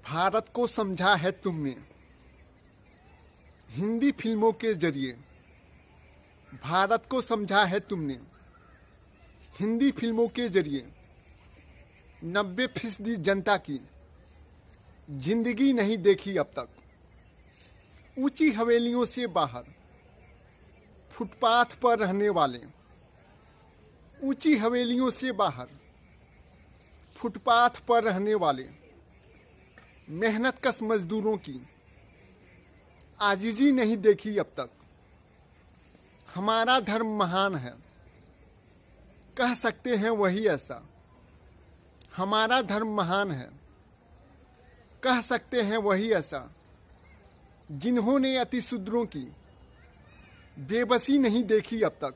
भारत को समझा है तुमने हिंदी फिल्मों के जरिए। भारत को समझा है तुमने हिंदी फिल्मों के जरिए। 90% जनता की जिंदगी नहीं देखी अब तक। ऊंची हवेलियों से बाहर फुटपाथ पर रहने वाले, ऊंची हवेलियों से बाहर फुटपाथ पर रहने वाले मेहनतकश मजदूरों की आजीजी नहीं देखी अब तक। हमारा धर्म महान है, कह सकते हैं वही ऐसा। हमारा धर्म महान है, कह सकते हैं वही ऐसा, जिन्होंने अतिशूद्रों की बेबसी नहीं देखी अब तक।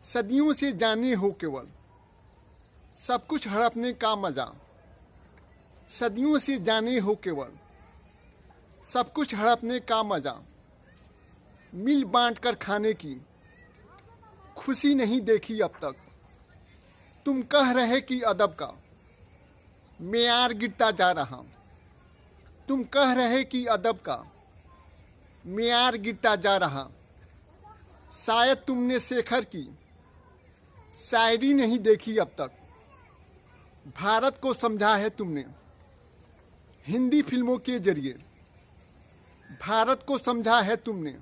सदियों से जाने हो केवल सब कुछ हड़पने का मजा। सदियों से जाने हो केवल सब कुछ हड़पने का मजा। मिल बांट कर खाने की खुशी नहीं देखी अब तक। तुम कह रहे कि अदब का मेयार गिरता जा रहा। तुम कह रहे कि अदब का मेयार गिरता जा रहा। शायद तुमने शेखर की शायरी नहीं देखी अब तक। भारत को समझा है तुमने हिंदी फिल्मों के जरिए। भारत को समझा है तुमने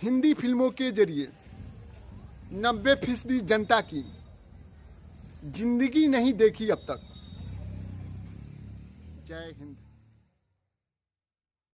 हिंदी फिल्मों के जरिए। 90% जनता की जिंदगी नहीं देखी अब तक। जय हिंद।